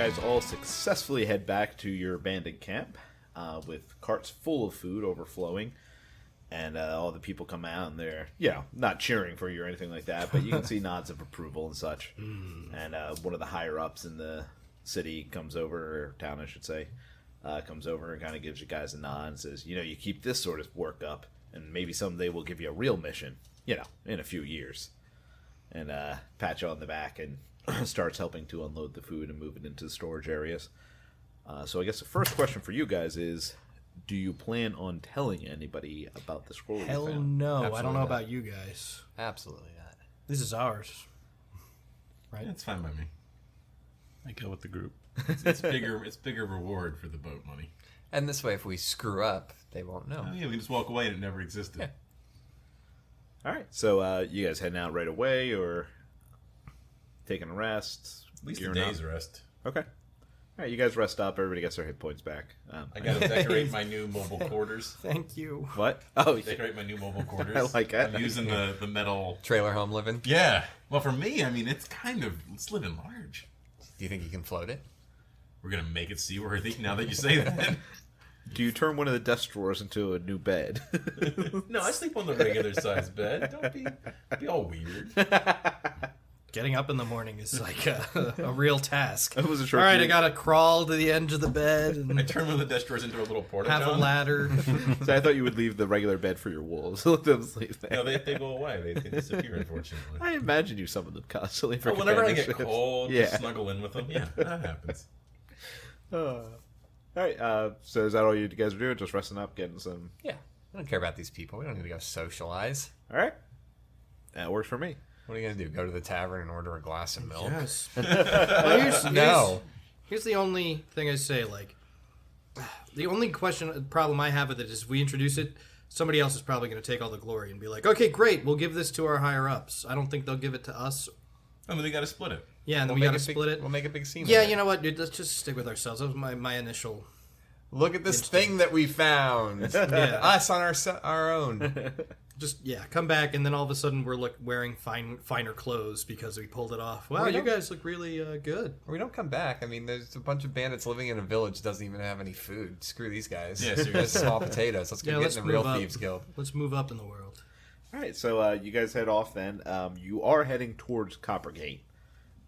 guys all successfully head back to your abandoned camp with carts full of food overflowing. And all the people come out and they're, not cheering for you or anything like that, but you can see nods of approval and such. And one of the higher-ups in the city comes over, or town I should say, comes over and kind of gives you guys a nod and says, you keep this sort of work up, and maybe someday we'll give you a real mission, in a few years. And pat you on the back and starts helping to unload the food and move it into the storage areas. So I guess the first question for you guys is, do you plan on telling anybody about the scroll? Hell no. Absolutely I don't know about you guys. Absolutely not. This is ours. Right? It's fine by me. I go with the group. It's bigger reward for the boat money. And this way, if we screw up, they won't know. Oh, yeah, we can just walk away and it never existed. Yeah. All right. So you guys heading out right away or taking a rest? At least a day's rest. Okay. All right, you guys rest up. Everybody gets their hit points back. I got to decorate my new mobile quarters. Thank you. What? Oh, decorate my new mobile quarters. I like that. I'm using the metal trailer home living. Yeah. Well, for me, I mean, it's living large. Do you think you can float it? We're gonna make it seaworthy now that you say that. Do you turn one of the desk drawers into a new bed? No, I sleep on the regular size bed. Don't be all weird. Getting up in the morning is like a real task. It was a short All right, I gotta crawl to the edge of the bed. And I turn one of the desk drawers into a little porta john. have a ladder. So I thought you would leave the regular bed for your wolves. Let them sleep there. No, they go away. They disappear, unfortunately. I imagine you summon them constantly for whenever I get companionship. cold, just snuggle in with them. Yeah, that happens. All right, so is that all you guys are doing? Just resting up, getting some... Yeah. I don't care about these people. We don't need to go socialize. All right. That works for me. What are you going to do? Go to the tavern and order a glass of milk? Yes. Well, No. Here's the only thing I say, the only problem I have with it is if we introduce it, somebody else is probably going to take all the glory and be like, okay, great, we'll give this to our higher-ups. I don't think they'll give it to us. I mean, they got to split it. Yeah, and then we got to split it. We'll make a big scene. Yeah, you know what, dude, let's just stick with ourselves. That was my initial... Look at this thing that we found. Yeah. Us on our own. Just, come back, and then all of a sudden we're wearing finer clothes because we pulled it off. Wow, you guys look really good. Or we don't come back. I mean, there's a bunch of bandits living in a village that doesn't even have any food. Screw these guys. Yeah, seriously. Just small potatoes. Let's go get in the real thieves guild. Let's move up in the world. All right, so you guys head off then. You are heading towards Coppergate.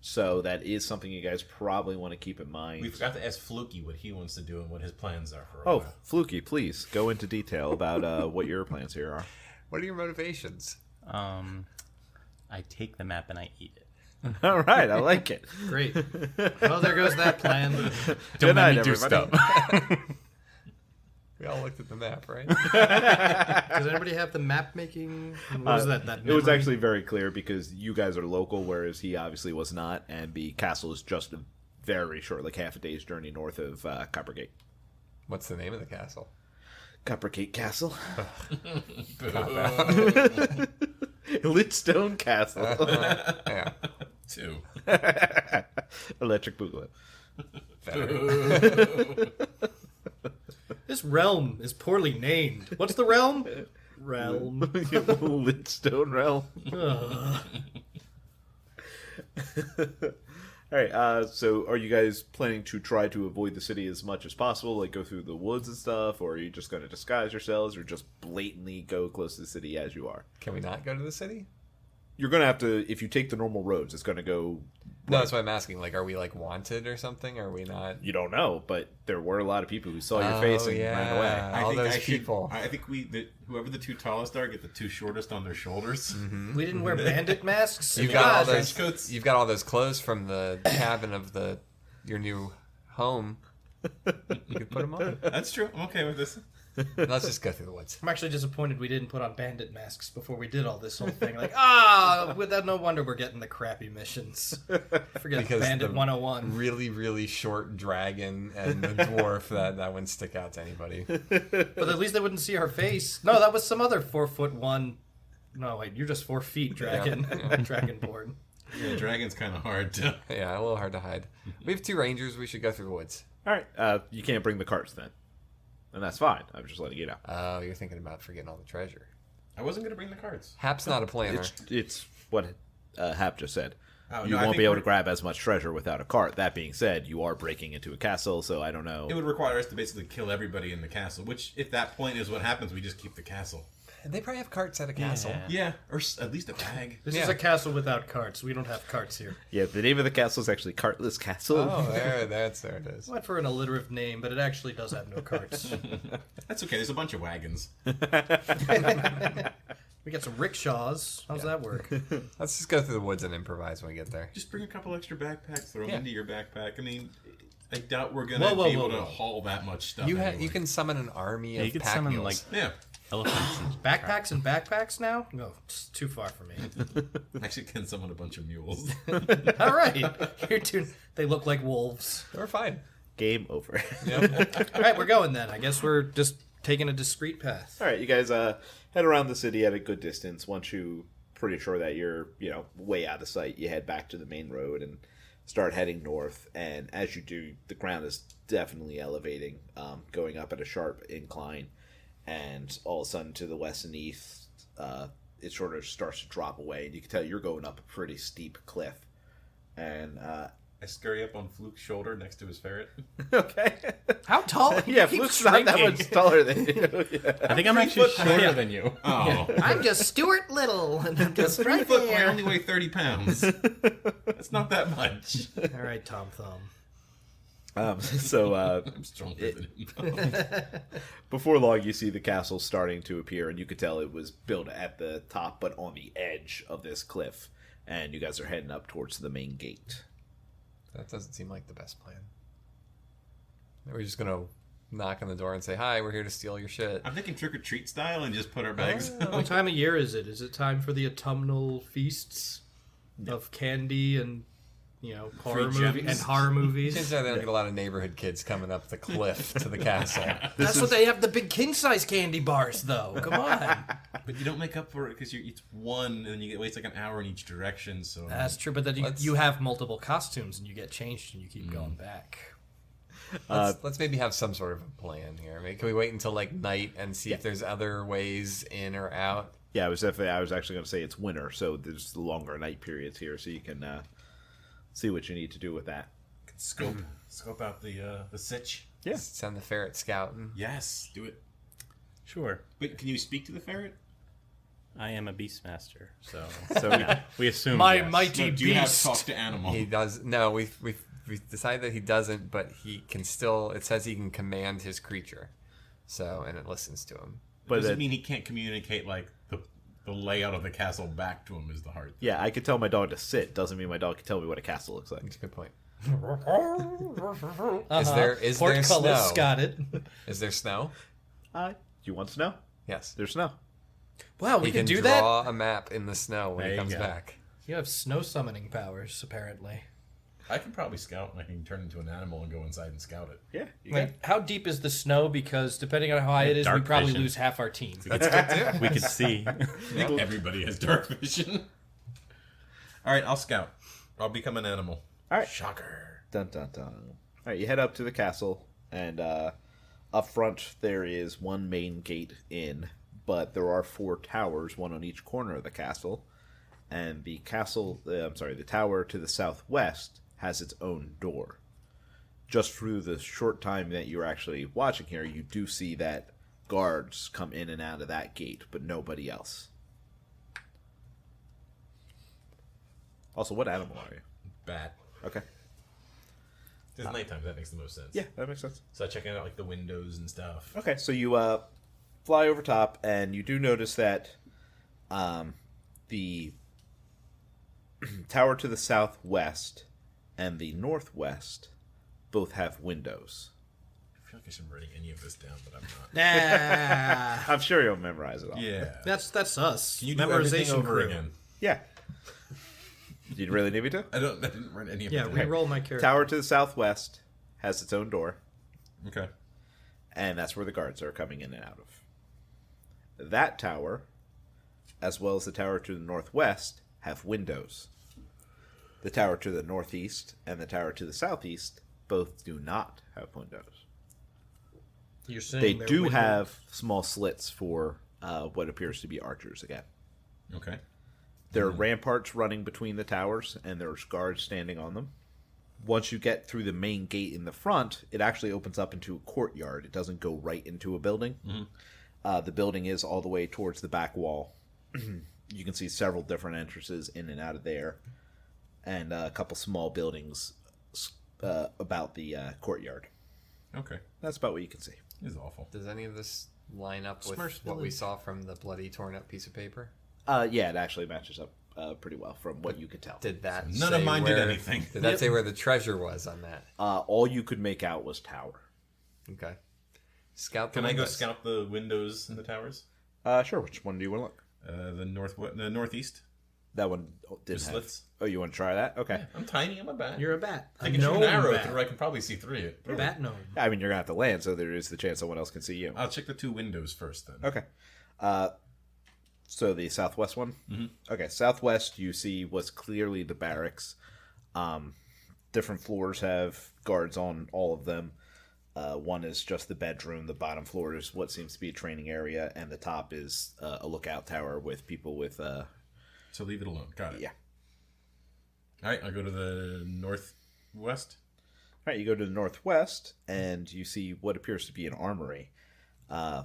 So that is something you guys probably want to keep in mind. We forgot to ask Flukey what he wants to do and what his plans are for a while. Flukey, please go into detail about what your plans here are. What are your motivations? I take the map and I eat it. All right, I like it. Great. Well, there goes that plan. Don't let me do everybody. stuff. We all looked at the map, right? Does anybody have the map making? What was that It was memory? actually very clear because you guys are local, whereas he obviously was not, and the castle is just a very short, like half a day's journey north of Coppergate. What's the name of the castle? Coppergate Castle. Cop Litstone Castle. Yeah. 2. Electric Boogaloo. This realm is poorly named. What's the realm? Realm. Litstone Realm. All right, so are you guys planning to try to avoid the city as much as possible, like go through the woods and stuff, or are you just going to disguise yourselves, or just blatantly go close to the city as you are? Can we not go to the city? You're going to have to, if you take the normal roads, it's going to go... No, that's what I'm asking. Are we, wanted or something? Are we not... You don't know, but there were a lot of people who saw your face and ran away. All those people. I think whoever the 2 tallest are get the 2 shortest on their shoulders. Mm-hmm. We didn't wear bandit masks? You've got all those clothes from the cabin of your new home. You could put them on. That's true. I'm okay with this. Let's just go through the woods. I'm actually disappointed we didn't put on bandit masks before we did all this whole thing. Without no wonder we're getting the crappy missions. Forget Because Bandit the 101. Really, really short dragon and the dwarf, that wouldn't stick out to anybody. But at least they wouldn't see our face. No, that was some other 4'1". No, wait, you're just 4 feet, dragon. Yeah. Dragonborn. Yeah, dragon's kind of hard to... Yeah, a little hard to hide. We have 2 rangers. We should go through the woods. All right, you can't bring the carts then. And that's fine. I'm just letting you know. Oh, you're thinking about forgetting all the treasure. I wasn't going to bring the cards. Hap's not a planner. It's what Hap just said. you won't be able to grab as much treasure without a cart. That being said, you are breaking into a castle, so I don't know. It would require us to basically kill everybody in the castle, which, if that point is what happens, we just keep the castle. And they probably have carts at a castle. Yeah, or at least a bag. This is a castle without carts. We don't have carts here. Yeah, the name of the castle is actually Cartless Castle. Oh, there it is. Went for an alliterative name, but it actually does have no carts. That's okay, there's a bunch of wagons. We got some rickshaws. How's that work? Let's just go through the woods and improvise when we get there. Just bring a couple extra backpacks, throw them into your backpack. I mean, I doubt we're going to Whoa, be able whoa. to haul that much stuff. You anyway. you can summon an army of you can pack summon, mules. like, elephants. And Backpacks and backpacks now? No, it's too far for me. Actually can summon a bunch of mules. All right. They look like wolves. We're fine. Game over. All right, we're going then. I guess we're just taking a discreet path. All right, you guys head around the city at a good distance. Once you pretty sure that you're, way out of sight, you head back to the main road and start heading north. And as you do, the ground is definitely elevating, going up at a sharp incline. And all of a sudden, to the west and east, it sort of starts to drop away. And you can tell you're going up a pretty steep cliff. And I scurry up on Fluke's shoulder next to his ferret. okay, How tall? yeah, Fluke's not that much taller than you. Yeah. I think I'm actually Shorter than you. Oh. I'm just Stuart Little, and I'm just 3 right foot, I there. only weigh 30 pounds. That's not that much. All right, Tom Thumb. So I'm stronger than him. before long, you see the castle starting to appear, and you could tell it was built at the top, but on the edge of this cliff. And you guys are heading up towards the main gate. That doesn't seem like the best plan. We're just gonna knock on the door and say, "Hi, we're here to steal your shit." I'm thinking trick or treat style and just put our bags. What time of year is it? Is it time for the autumnal feasts of candy and horror Free movies gems. and horror Chances movies? are they don't get a lot of neighborhood kids coming up the cliff to the castle. That's what they have, the big king size candy bars, though. Come on. But you don't make up for it because it's one, and then you get waits like an hour in each direction. So That's true, but then Let's- you have multiple costumes and you get changed and you keep going back. Let's maybe have some sort of a plan here. I mean, can we wait until like night and see if there's other ways in or out? Yeah, I was actually going to say it's winter, so there's longer night periods here, so you can see what you need to do with that. scope out the sitch. Yeah. Send the ferret scouting. Yes, do it. Sure. Wait, can you speak to the ferret? I am a beastmaster, so So we assume My yes. mighty No, do you have beast. talk to animal? He does. No, we've decided that he doesn't, but he can still. It says he can command his creature, so and it listens to him. But Does that- it mean he can't communicate like the layout of the castle back to him is the hard thing? yeah, I could tell my dog to sit. Doesn't mean my dog can tell me what a castle looks like. That's a good point. Uh-huh. Is there Portcullis snow? got it. Is there snow? Do you want snow? Yes. There's snow. Wow, we He can can do that? draw a map in the snow when There he you comes go. back. You have snow summoning powers, apparently. I can probably scout and I can turn into an animal and go inside and scout it. Yeah. You Wait, how deep is the snow? Because depending on how high it is, we dark probably vision. lose half our team. That's good too. We could see. I think everybody has dark vision. All right, I'll scout. I'll become an animal. All right. Shocker. Dun dun dun. All right, you head up to the castle, and up front there is one main gate in, but there are 4 towers, one on each corner of the castle, and the tower to the southwest has its own door. Just through the short time that you're actually watching here, you do see that guards come in and out of that gate, but nobody else. Also, what animal are you? Bat. Okay. It's nighttime. That makes the most sense. Yeah, that makes sense. So I check out like the windows and stuff. Okay, so you fly over top, and you do notice that the tower to the southwest and the northwest both have windows. I feel like I should be writing any of this down, but I'm not. Nah, I'm sure you'll memorize it all. Yeah. that's us. Can you do everything over crew. again? Yeah. Do you really need me to? I didn't write any of Yeah, it. re-roll my character. Tower to the southwest has its own door, Okay. and that's where the guards are coming in and out of. That tower, as well as the tower to the northwest, have windows. The tower to the northeast and the tower to the southeast both do not have windows. You're saying They they're do window- have small slits for what appears to be archers again. Okay. There are ramparts running between the towers, and there's guards standing on them. Once you get through the main gate in the front, it actually opens up into a courtyard. It doesn't go right into a building. The building is all the way towards the back wall. You can see several different entrances in and out of there, and a couple small buildings about the courtyard. Okay. That's about what you can see. It's awful. Does any of this line up with Smurfs what we Village. saw from the bloody, torn up piece of paper? Yeah, it actually matches up pretty well from what you could tell. Did that None of say mine did where- anything. Did that say where the treasure was on that? All you could make out was tower. Okay. Scout the Can I go windows. scout the windows in the towers? Sure. Which one do you want to look? The northeast. That one didn't The have. slits. Oh, you want to try that? Okay. I'm tiny. I'm a bat. You're a bat. I can shoot an arrow through. I can probably see through it. Bat gnome. I mean, you're gonna have to land, so there is the chance someone else can see you. I'll check the 2 windows first then. Okay. So the southwest one? Mm-hmm. Okay, southwest you see what's clearly the barracks. Different floors have guards on all of them. One is just the bedroom. The bottom floor is what seems to be a training area, and the top is a lookout tower with people with... So leave it alone. Got it. Yeah. All right, I'll go to the northwest. All right, you go to the northwest, and you see what appears to be an armory.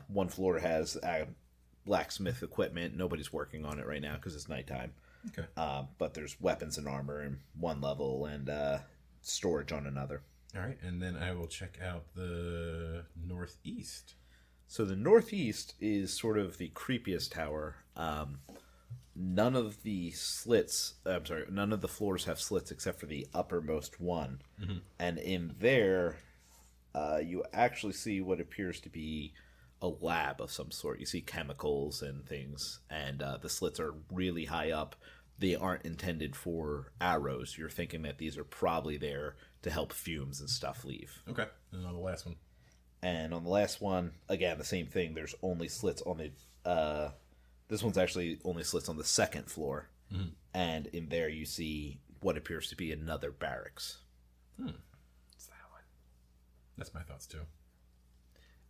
One floor has blacksmith equipment. Nobody's working on it right now because it's nighttime. Okay. But there's weapons and armor in one level and storage on another. All right, and then I will check out the northeast. So the northeast is sort of the creepiest tower. None of the floors have slits except for the uppermost one. Mm-hmm. And in there, you actually see what appears to be a lab of some sort. You see chemicals and things, and the slits are really high up. They aren't intended for arrows. You're thinking that these are probably there to help fumes and stuff leave. Okay, and on the last one. And on the last one, again, the same thing. There's only slits on the... this one's actually only slits on the second floor. Mm-hmm. And in there you see what appears to be another barracks. It's that one. That's my thoughts too.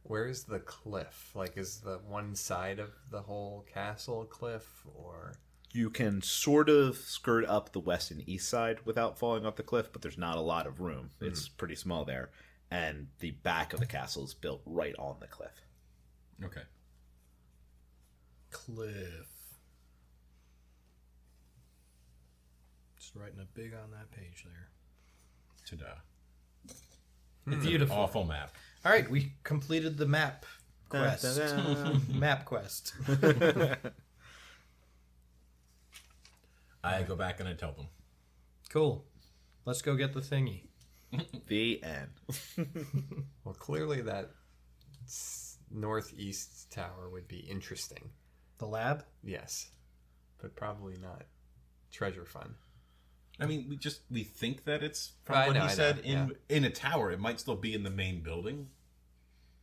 Where's the cliff? Like, is the one side of the whole castle a cliff, or... You can sort of skirt up the west and east side without falling off the cliff, but there's not a lot of room. It's pretty small there. And the back of the castle is built right on the cliff. Okay. Cliff. Just writing it big on that page there. Ta-da. Beautiful. Awful map. All right, we completed the map quest. Map quest. I go back and I tell them. Cool. Let's go get the thingy. The end. Well, clearly that northeast tower would be interesting. The lab? Yes. But probably not treasure fun. I mean, we think that it's from I what know, he I said know, in a tower. It might still be in the main building.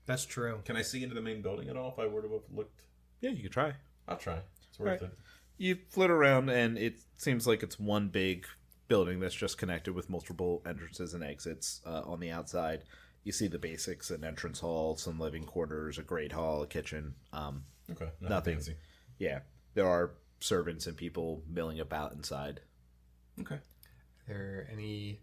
That's true. Can I see into the main building at all if I were to have looked? Yeah, you could try. I'll try. It's worth it. You flit around, and it seems like it's one big building that's just connected with multiple entrances and exits on the outside. You see the basics: an entrance hall, some living quarters, a great hall, a kitchen. Okay. Nothing. Fancy. Yeah, there are servants and people milling about inside. Okay. Are there any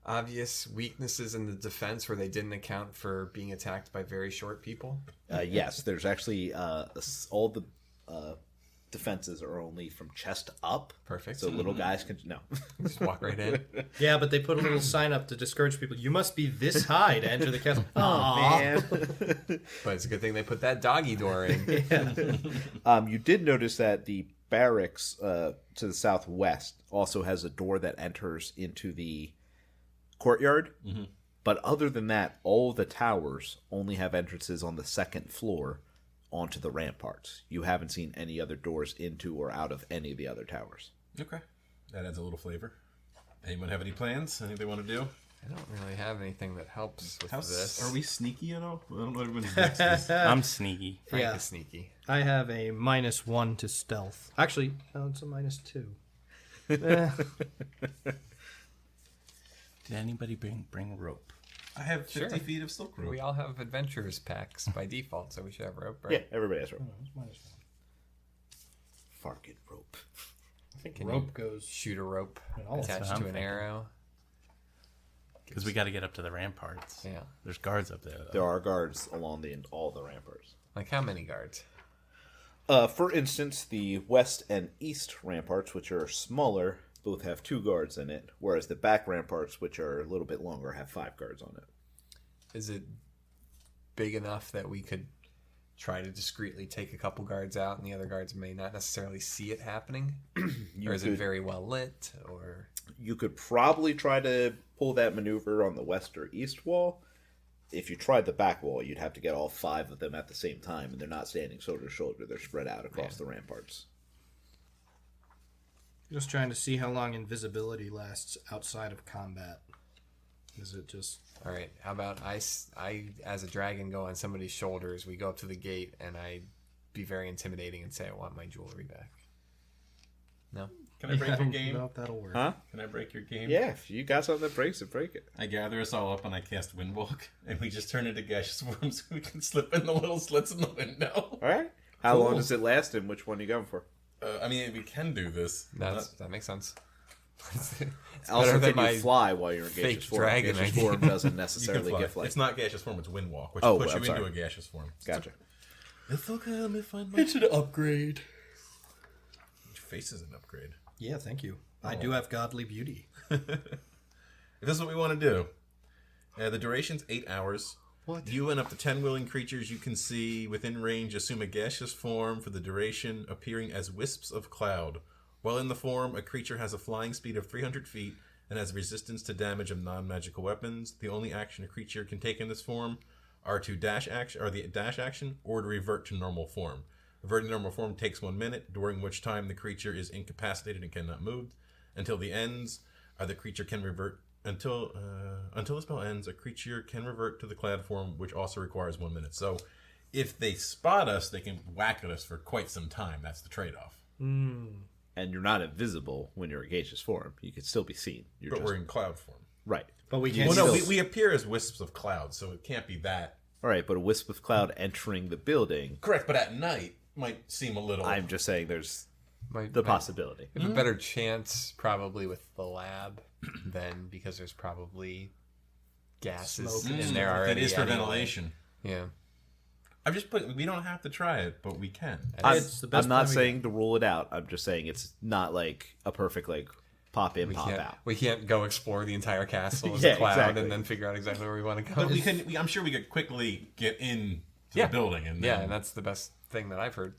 obvious weaknesses in the defense where they didn't account for being attacked by very short people? Yes, there's actually all the defenses are only from chest up. Perfect. So little guys can Just walk right in. Yeah, but they put a little sign up to discourage people. You must be this high to enter the castle. Oh man. But it's a good thing they put that doggy door in. You did notice that the barracks to the southwest also has a door that enters into the courtyard. Mm-hmm. But other than that, all the towers only have entrances on the second floor onto the ramparts. You haven't seen any other doors into or out of any of the other towers. Okay. That adds a little flavor. Anyone have any plans? Anything they want to do? I don't really have anything that helps with this. Are we sneaky at all? I don't know what everyone's next is. I'm sneaky. Frank Yeah. is sneaky. I have a -1 to stealth. Actually, no, it's a -2. Did anybody bring rope? I have 50 Sure. feet of silk rope. We all have adventurers packs by default, so we should have rope, right? Yeah, everybody has rope. Farkin rope. I think Can rope you goes. shoot a rope all attached that's what to I'm an thinking. arrow. Because we got to get up to the ramparts. Yeah. There's guards up there, though. There are guards along all the ramparts. Like how many guards? For instance, the west and east ramparts, which are smaller, both have 2 guards in it, whereas the back ramparts, which are a little bit longer, have 5 guards on it. Is it big enough that we could try to discreetly take a couple guards out and the other guards may not necessarily see it happening? Or is it very well lit? Or You could probably try to pull that maneuver on the west or east wall. If you tried the back wall, you'd have to get all 5 of them at the same time, and they're not standing shoulder to shoulder. They're spread out across the ramparts. Just trying to see how long invisibility lasts outside of combat. Is it just... all right, how about I as a dragon go on somebody's shoulders, we go up to the gate and I be very intimidating and say I want my jewelry back. No? Can I break your game? No, that'll work. Huh? Can I break your game? Yeah, if you got something that breaks it, break it. I gather us all up and I cast Windwalk, and we just turn into gaseous worms so we can slip in the little slits in the window. All right. How Cool. long does it last, and which one are you going for? I mean, we can do this. That makes sense. It's Also, better than can you my fly while you're in fake gaseous form? dragon Gaseous idea. form doesn't You can necessarily fly. give flight. It's not gaseous form, it's Windwalk, which Oh, puts I'm you sorry. into a gaseous form. Gotcha. It's okay, let me find my... It's an upgrade. Your face is an upgrade. Yeah, thank you. I do have godly beauty. If this is what we want to do, the duration's 8 hours. What? You and up to 10 willing creatures you can see within range assume a gaseous form for the duration, appearing as wisps of cloud. While in the form, a creature has a flying speed of 300 feet and has resistance to damage of non-magical weapons. The only action a creature can take in this form are the dash action or to revert to normal form. Reverting to normal form takes 1 minute, during which time the creature is incapacitated and cannot move. Until the ends, the creature can revert. Until the spell ends, a creature can revert to the clad form, which also requires 1 minute. So, if they spot us, they can whack at us for quite some time. That's the trade-off. And you're not invisible when you're in gaseous form. You can still be seen. You're But just... we're in cloud form. Right. But we can't... Well, no, still- we appear as wisps of cloud, so it can't be that. All right, but a wisp of cloud entering the building, Correct, but at night might seem a little. I'm just saying there's might, the might- possibility. We have a better chance probably with the lab than because there's probably gases Smoke. in there already. That is for anyway. ventilation. Yeah. I'm just putting. We don't have to try it, but we can. It's the best I'm not plan we saying to rule it out. I'm just saying it's not like a perfect like pop in, pop out. We can't go explore the entire castle as Yeah, a cloud exactly. and then figure out exactly where we want to go. But we can. I'm sure we could quickly get in to Yeah. the building, and Yeah, then, and that's the best thing that I've heard.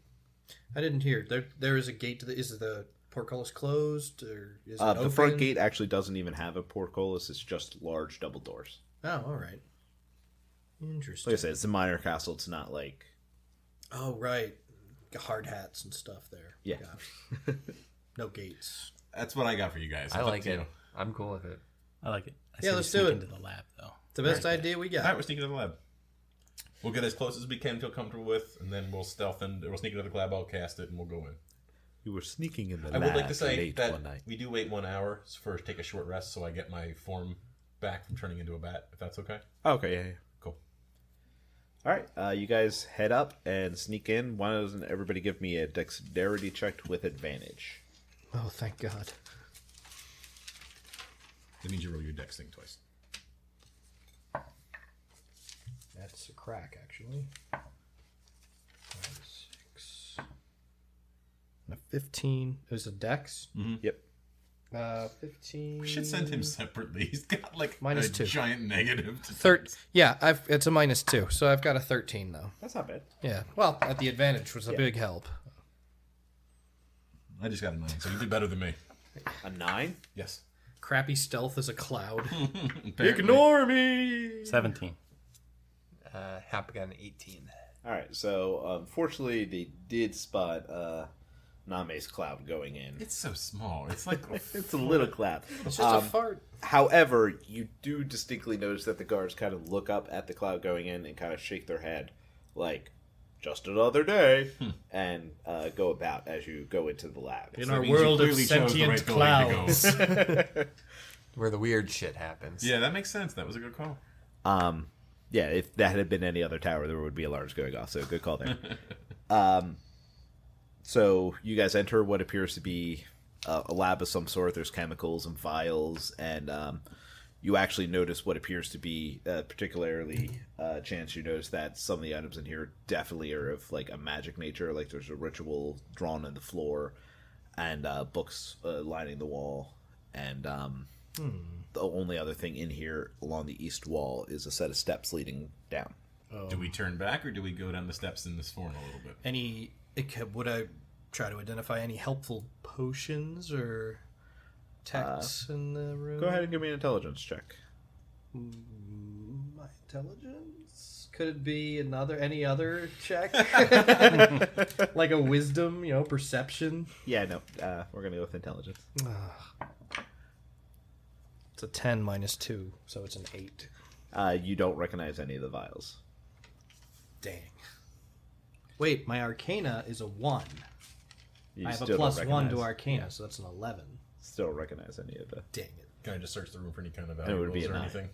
I didn't hear. There is a gate to the... Is the portcullis closed? Or is it The open? front gate actually doesn't even have a portcullis. It's just large double doors. Oh, all right. Interesting. Like I said, it's a minor castle. It's not like Oh, right. Hard hats and stuff there. Yeah. Gosh. No gates. that's what I got for you guys. I It's up like to it. you. I'm cool with it. I like it. I Yeah, say we let's do sneak it. into the lab, though. The best idea we All right, got. we're sneaking to the lab. We'll get as close as we can, feel comfortable with, and then we'll stealth and we'll sneak into the lab. I'll cast it, and we'll go in. you were sneaking in the I lab would like to say late that one night. we do wait 1 hour for take a short rest, so I get my form back from turning into a bat. If that's okay. Okay, yeah. Cool. All right, you guys head up and sneak in. Why doesn't everybody give me a dexterity check with advantage? Oh, thank God. That means you roll your dex thing twice. That's a crack, actually. 6. A 15. It was a dex? Yep. 15. We should send him separately. He's got like Minus a 2. giant negative. To Yeah, it's a -2, so I've got a 13 though. That's not bad. Yeah. Well, at the advantage was a Yeah. big help. I just got a 9, so you did better than me. A 9? Yes. Crappy stealth as a cloud. Apparently. Ignore me. 17. Hap got an 18. All right, so unfortunately, they did spot Name's cloud going in. It's so small. It's like It's a little cloud. It's just a fart. However, you do distinctly notice that the guards kind of look up at the cloud going in and kind of shake their head like, just another day, and go about as you go into the lab. In So our it means you world of clearly chose the sentient right building to clouds. Where the weird shit happens. Yeah, that makes sense. That was a good call. Yeah, if that had been any other tower, there would be alarms going off, so good call there. So you guys enter what appears to be a lab of some sort. There's chemicals and vials, and you actually notice what appears to be, particularly Chance, you notice that some of the items in here definitely are of like a magic nature. Like there's a ritual drawn on the floor, and books lining the wall, and the only other thing in here along the east wall is a set of steps leading down. Do we turn back or do we go down the steps in this form a little bit? Would I try to identify any helpful potions or texts in the room? Go ahead and give me an intelligence check. My intelligence? Could it be any other check? Like a wisdom, perception? Yeah, no, we're gonna go with intelligence. It's a 10 minus 2, so it's an 8. You don't recognize any of the vials. Dang. Wait, my Arcana is a 1. You I have a still don't plus 1 to recognize- Arcana, so that's an 11. Still don't recognize any of the. Dang it. Can I just search the room for any kind of It would valuables be a or 9. anything?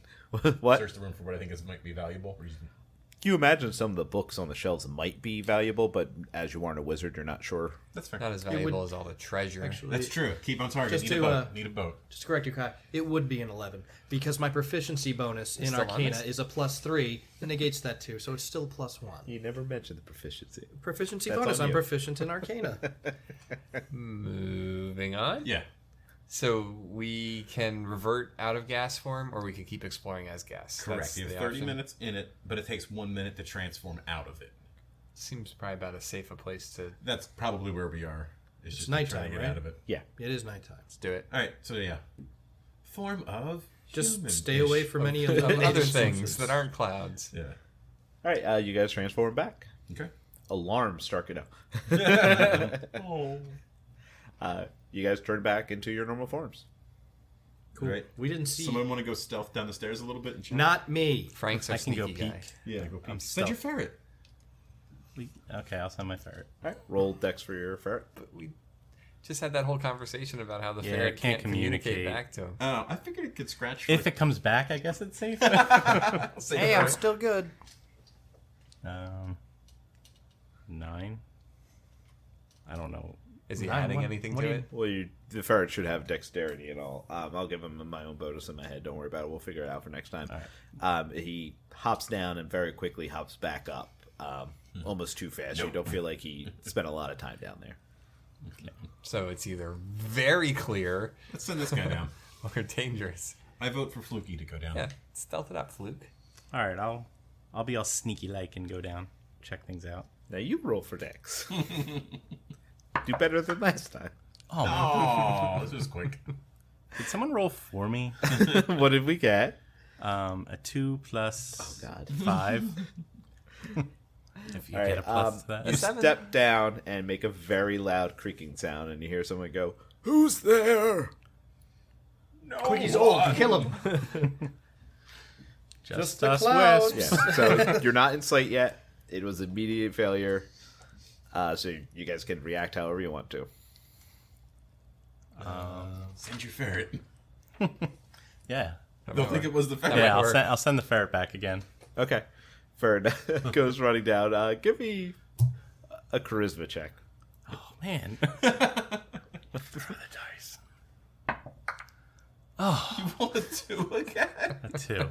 What? Search the room for what I think might be valuable. Or You imagine some of the books on the shelves might be valuable, but as you aren't a wizard, you're not sure. That's fair. Not as valuable as all the treasure. Actually, That's true. Keep on target. Just Need a to, boat. Need a boat. just to correct you, Kai, it would be an 11 because my proficiency bonus in still Arcana honest? is a plus 3 and negates that too, so it's still plus 1. You never mentioned the proficiency. Proficiency That's bonus, on I'm you. proficient in Arcana. Moving on. Yeah. So we can revert out of gas form, or we can keep exploring as gas. Correct. That's You have the 30 option. minutes in it, but it takes 1 minute to transform out of it. Seems probably about as safe a place to. That's probably where we are. It's just nighttime, trying to get right? out of it. Yeah. It is nighttime. Let's do it. All right. So yeah, form of Just human-ish. stay away from any of Of the other substances. things that aren't clouds. Yeah. All right, you guys transform back. Okay. Alarms start going Oh. You guys turn back into your normal forms. Cool. Right. We didn't see. Someone want to go stealth down the stairs a little bit and check? Not me. Frank's our I can go sneaky guy. peek. Yeah. Go peek. I'm Send your stealth. ferret. Okay, I'll send my ferret. All right, roll dex for your ferret. But we just had that whole conversation about how the Yeah, ferret it can't communicate communicate. back to him. Oh, I figured it could scratch. If it comes back, I guess it's safe. Hey, I'm still good. 9. I don't know. Is he Nine, adding what- anything what to do you- it? Well, the ferret should have dexterity and all. I'll give him my own bonus in my head. Don't worry about it. We'll figure it out for next time. All He hops down and very quickly hops back up. Almost too fast. You don't feel like he spent a lot of time down there. So it's either very clear Let's send this guy down. or dangerous. I vote for Flukey to go down. Yeah, stealth it up, Fluke. All right, I'll be all sneaky like and go down, check things out. Now you roll for dex. Do better than last time. Oh, Oh, this was quick. did someone roll for me? What did we get? A 2 plus God. 5. If you All get right, a plus to that. You step down and make a very loud creaking sound, and you hear someone go, "Who's there?" Quick, he's old. Kill him. Just the us clouds. wisps. Yeah. So you're not in sight yet. It was immediate failure. So you guys can react however you want to. Send your ferret. Yeah. Don't think it was the ferret. Yeah, work. I'll send the ferret back again. Okay. Ferd goes running down. Give me a charisma check. Oh, man. Throw the dice. You rolled a 2 again. A 2.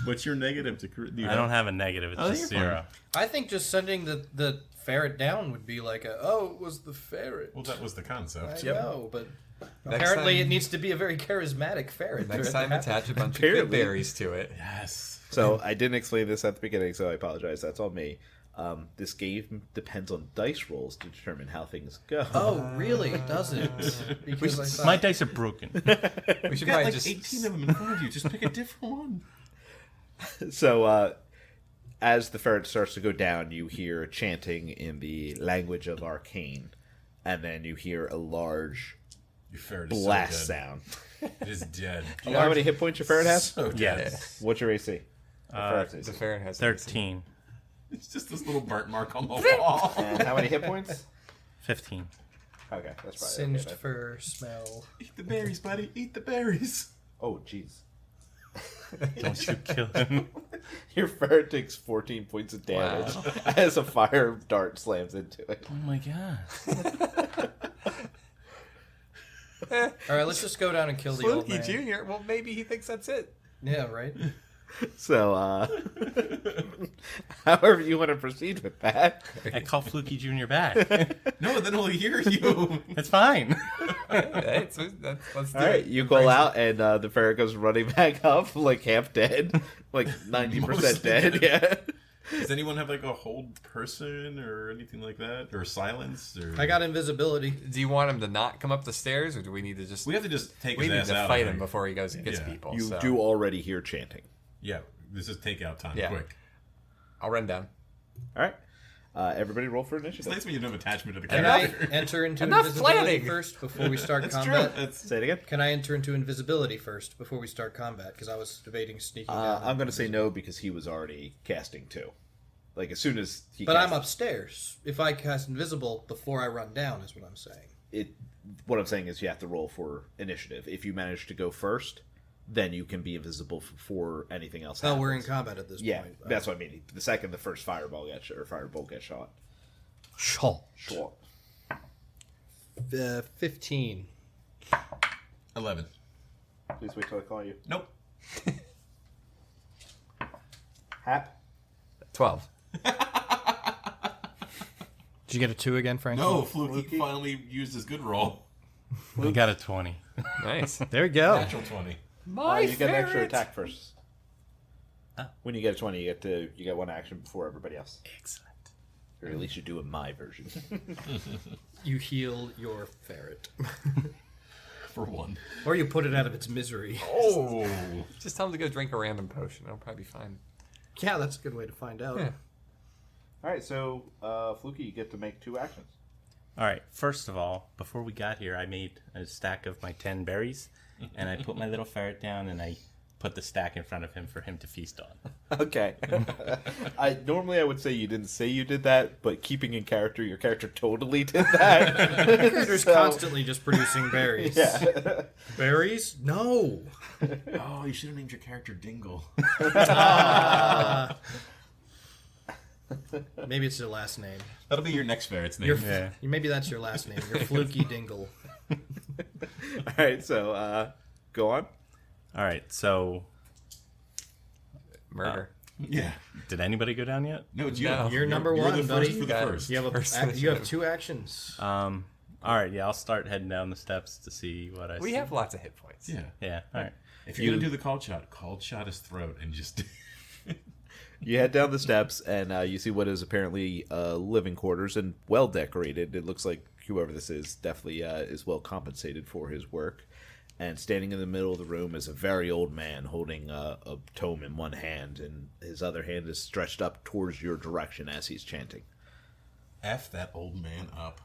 What's your negative to? I don't have a negative. It's Oh, just you're fine. 0. I think just sending the ferret down would be like it was the ferret. Well, that was the I concept. know, but Next apparently time- it needs to be a very charismatic ferret. Next for it to time, happen. attach a bunch of Apparently. good berries to it. Yes. So I didn't explain this at the beginning, so I apologize. That's on me. This game depends on dice rolls to determine how things go. Oh, really? Does it? Because I thought, My dice are broken. We should You got probably like just 18 of them in front of you. Just pick a different one. So as the ferret starts to go down, you hear chanting in the language of arcane, and then you hear a large Your ferret is blast so dead. sound. It is dead. Do you know how many hit points your ferret has? So dead. Yes. What's your AC? Ferret's AC. the ferret has 13. It's just this little burnt mark on the wall. And how many hit points? 15. Okay, that's probably singed okay, then. fur smell. Eat the berries, buddy. Eat the berries. Oh, jeez. Don't you kill him. Your ferret takes 14 points of damage as a fire dart slams into it. Oh my god. All right, let's just go down and kill the old Flukey man. Jr. Well, maybe he thinks that's it. Yeah, right. So, however you want to proceed with that. I call Flukey Jr. back. No, then he'll hear you. It's fine. Hey, let's do All right, it. you call out, and the ferret goes running back up, like half dead, like 90% Mostly dead. Yeah. Does anyone have like a hold person or anything like that, or silence? Or I got invisibility. Do you want him to not come up the stairs, or do we need to just? we have to just take We his need ass to out. fight I him think. before he goes and gets Yeah. people. You so. do already hear chanting. Yeah, this is takeout time. Yeah. Quick. I'll run down. All right. Everybody roll for It's initiative. nice when you don't have attachment to the Can I character. enter into Enough invisibility planning! first before we start That's combat? true. That's Say it again. Can I enter into invisibility first before we start combat? Because I was debating sneaking down. I'm going to say no because he was already casting too. Like, as soon as he But cast I'm upstairs. If I cast invisible before I run down, is what I'm saying. what I'm saying is you have to roll for initiative. If you manage to go first, then you can be invisible for anything else. Oh, we're in happens. combat at this Yeah, point. that's what I mean. The second the first firebolt gets shot. Shot. Shot. 15. 11. Please wait till I call you. Nope. Hap. 12. Did you get a 2 again, Frank? No, Flukey finally used his good roll. I got a 20. Nice. There we go. Natural 20. My You get an extra ferret. attack first. When you get a 20, you get one action before everybody else. Excellent. Or at least you do in my version. You heal your ferret. For one. Or you put it out of its misery. Oh. Just tell him to go drink a random potion. It'll probably be fine. Yeah, that's a good way to find out. Yeah. All right, so Flukey, you get to make 2 actions. All right. First of all, before we got here, I made a stack of my 10 berries, and I put my little ferret down, and I put the stack in front of him for him to feast on. Okay. I would say you didn't say you did that, but keeping in character, your character totally did that. The character's constantly just producing berries. Yeah. Berries? No. Oh, you should have named your character Dingle. Maybe it's your last name. That'll be your next ferret's name. Yeah. Maybe that's your last name. You're Flukey Dingle. All right, so go on. All right. So, Murder. Yeah. did anybody go down yet? No, it's you. No. You're number You're one, the buddy. first for the Got it. first. You have First you have initiative. 2 actions. All right. Yeah, I'll start heading down the steps to see what I see. We have lots of hit points. Yeah. Yeah. All right. If you're going to do the called shot his throat and just... You head down the steps, and you see what is apparently living quarters and well decorated. It looks like whoever this is definitely is well compensated for his work. And standing in the middle of the room is a very old man holding a tome in one hand, and his other hand is stretched up towards your direction as he's chanting. F that old man up.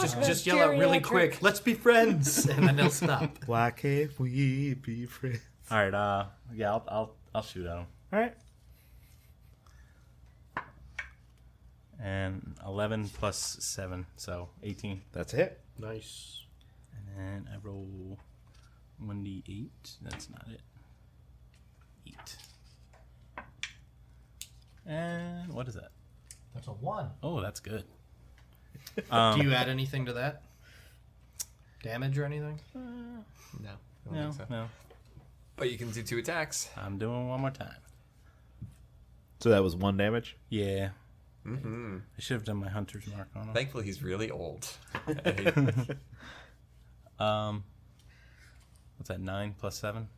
Just yell out really quick. Let's be friends, and then they'll stop. Why can't we be friends? All right. Yeah, I'll shoot at him. All right. And 11 plus 7, so 18. That's a hit. Nice. And I roll 1d8. That's not it. 8. And what is that? That's a 1. Oh, that's good. Do you add anything to that? Damage or anything? No. I don't No, think so. no. But you can do 2 attacks. I'm doing one more time. So that was 1 damage? Yeah. Mm-hmm. I should have done my hunter's mark on him. Thankfully, he's really old. What's that, 9 plus 7?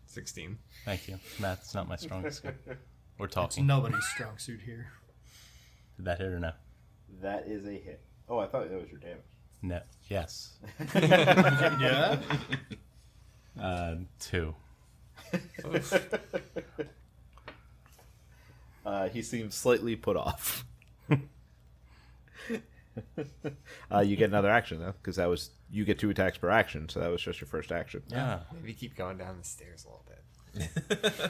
16. Thank you. Math's not my strongest skill. We're It's talking. nobody's strong suit here. Did that hit or no? That is a hit. Oh, I thought that was your damage. No. Yes. Yeah? 2. He seems slightly put off. You get another action though, because you get 2 attacks per action, so that was just your first action. Yeah. Maybe keep going down the stairs a little bit.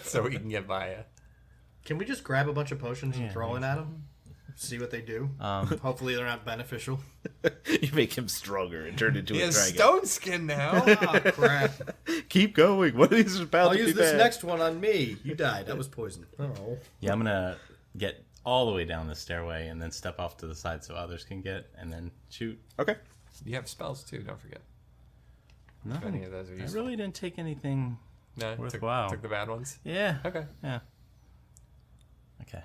So we can get by you. Can we just grab a bunch of potions and Yeah, throw it at them? See what they do. Hopefully they're not beneficial. You make him stronger and turn into He a has dragon. stone skin now. Oh, crap. Keep going. What are these about I'll to be use this bad? next one on me. You died. That was poison. Oh. Yeah, I'm gonna get all the way down the stairway and then step off to the side so others can get, and then shoot. Okay. You have spells too, don't forget. No, If any of those are I useful. really didn't take anything No, worthwhile. Took the bad ones. Yeah. Okay. Yeah. Okay.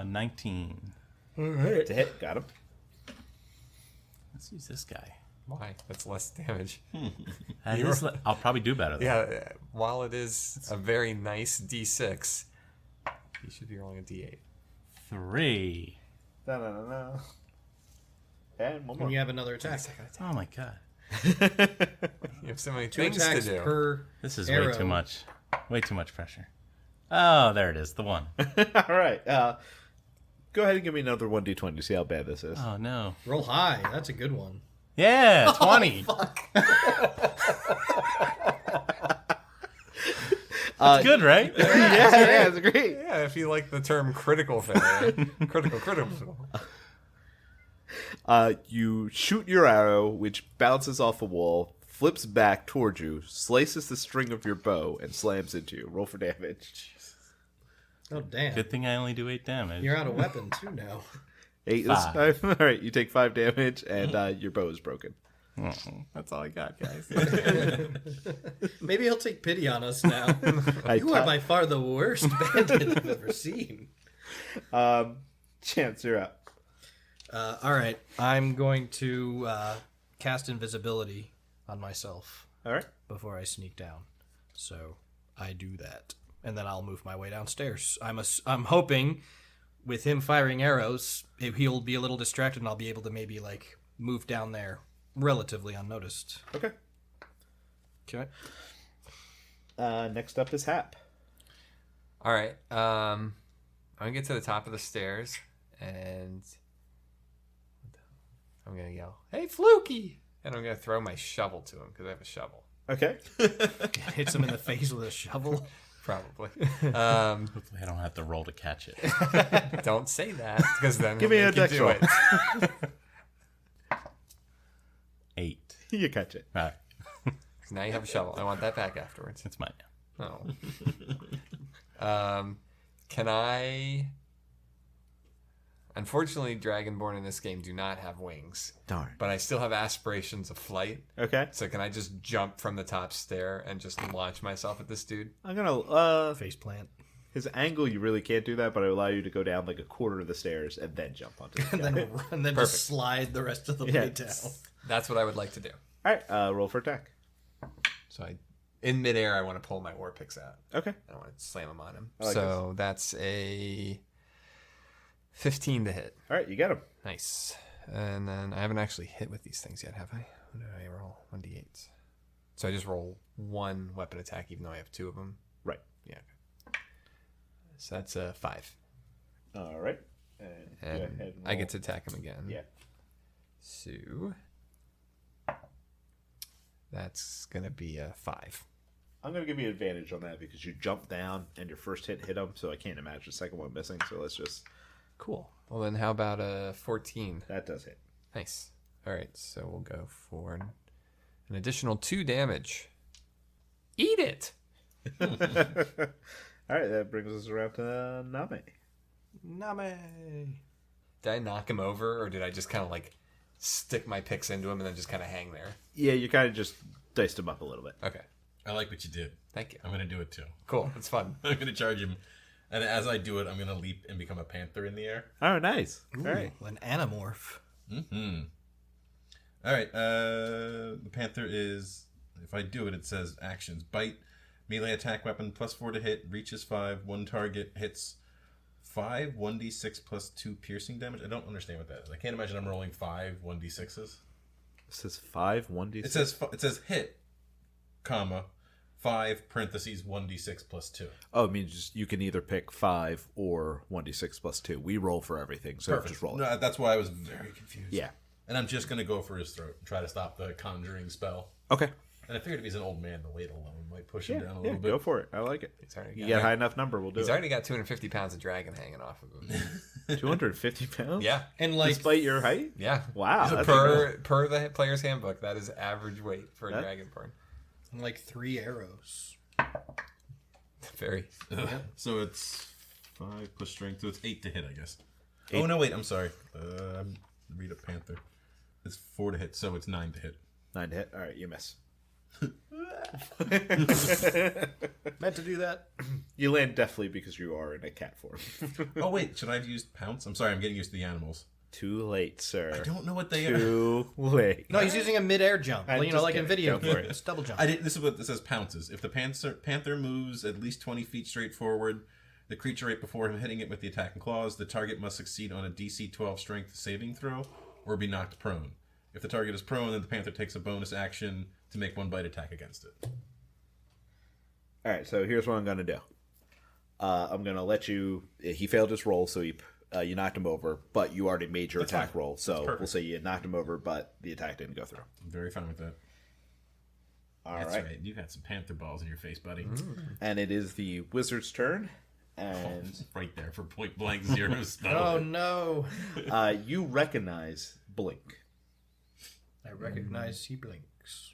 19. All right. To hit. Got him. Let's use this guy. Why? That's less damage. I'll probably do better. Though. Yeah, while it is a very nice D6, you should be rolling a D8. 3. No. And one more. And you have another attack. Oh my god. You have so many 2 things to attacks do. per This is arrow. way too much. Way too much pressure. Oh, there it is. The 1. All right. Go ahead and give me another 1d20 to see how bad this is. Oh no. Roll high. That's a good one. Yeah, 20. That's good, right? yeah, it's great. Yeah, if you like the term critical failure. critical. You shoot your arrow, which bounces off a wall, flips back towards you, slices the string of your bow, and slams into you. Roll for damage. Oh, damn. Good thing I only do 8 damage. You're out of weapon, too, now. 8 5. is 5. All right, you take 5 damage, and your bow is broken. Oh, that's all I got, guys. Maybe he'll take pity on us now. I You are by far the worst bandit I've ever seen. Chance, you're up. All right. I'm going to cast invisibility on myself All right. before I sneak down. So I do that. And then I'll move my way downstairs. I'm hoping with him firing arrows, he'll be a little distracted and I'll be able to maybe like move down there relatively unnoticed. Okay. Okay. Next up is Hap. All right. I'm going to get to the top of the stairs, and I'm going to yell, "Hey, Flukey!" And I'm going to throw my shovel to him, because I have a shovel. Okay. Hits him in the face with a shovel. Probably. Hopefully I don't have to roll to catch it. Don't say that, because then Give he'll me a make you dex do roll. it. 8. You catch it. All right. 'Cause now you have a shovel. I want that back afterwards. It's mine. Oh. Can I... Unfortunately, Dragonborn in this game do not have wings. Darn. But I still have aspirations of flight. Okay. So can I just jump from the top stair and just launch myself at this dude? I'm gonna Face plant. his angle. You really can't do that, but I allow you to go down like a quarter of the stairs and then jump onto the And guy. then Perfect. just slide the rest of the way down. That's what I would like to do. All right. Roll for attack. So in midair, I want to pull my war picks out. Okay. I want to slam him on him. I like So that's a 15 to hit. All right. You get him. Nice. And then I haven't actually hit with these things yet, have I? What did I roll? 1d8. So I just roll 1 weapon attack, even though I have 2 of them. Right. Yeah. Okay. So that's a 5. All right. And go ahead And and I roll. get to attack him again. Yeah. So that's gonna be a 5. I'm gonna give you advantage on that because you jumped down and your first hit him, so I can't imagine the second one missing. So let's just Cool. Well then, how about a 14? that does hit. Nice. All right, so we'll go for an additional 2 damage. Eat it. All right. That brings us around to Namee. Namee. Did I knock him over, or did I just kind of like stick my picks into him and then just kind of hang there? Yeah, you kind of just diced him up a little bit. Okay. I like what you did. Thank you. I'm going to do it too. Cool. It's fun. I'm going to charge him. And as I do it, I'm going to leap and become a panther in the air. Oh, nice. Ooh, All right. an anamorph. Mm-hmm. All right. The panther is, if I do it, it says actions. Bite, melee attack weapon, +4 to hit, reaches 5, 1 target, hits 5, 1d6 plus 2 piercing damage. I don't understand what that is. I can't imagine I'm rolling 5 1d6s. It says 5, 1d6. It says hit, comma, 5 parentheses 1d6 plus 2. Oh, it means just, you can either pick 5 or 1d6 plus 2. We roll for everything, so Perfect. just roll it. No, that's why I was very confused. Yeah. And I'm just going to go for his throat and try to stop the conjuring spell. Okay. And I figured if he's an old man, the weight alone might push him down a Yeah, little bit. go for it. I like it. He's already You got, get a high enough number, we'll do he's it. already got 250 pounds of dragon hanging off of him. 250 pounds? Yeah. And like Despite your height? Yeah. Wow. That's Per the player's handbook, that is average weight for a dragonborn. and like 3 arrows. Very. So it's 5 plus strength, so it's 8 to hit, I guess. Oh, no, wait, I'm sorry. Read a panther. It's 4 to hit, so it's 9 to hit. 9 to hit. All right, you miss. Meant to do that. You land deftly because you are in a cat form. Oh, wait, should I have used pounce? I'm sorry, I'm getting used to the animals. Too late, sir. I don't know what they are. Too late. No, he's using a mid-air jump. I'm You know, just like in kidding. video. Go for it. It's double jump. This is what this says pounces. If the panther moves at least 20 feet straight forward, the creature right before him hitting it with the attacking claws, the target must succeed on a DC 12 strength saving throw or be knocked prone. If the target is prone, then the panther takes a bonus action to make 1 bite attack against it. All right, so here's what I'm going to do. I'm going to let you... He failed his roll, so you knocked him over, but you already made your attack roll. So we'll say you knocked him over, but the attack didn't go through. I'm very fine with that. All That's right. right. You've had some panther balls in your face, buddy. And it is the wizard's turn. And Right there for point blank 0 spell. Oh no! you recognize Blink. I recognize he blinks.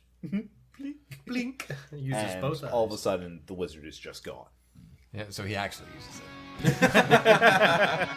Blink. Uses And both eyes. all of a sudden, the wizard is just gone. Yeah, so he actually uses it.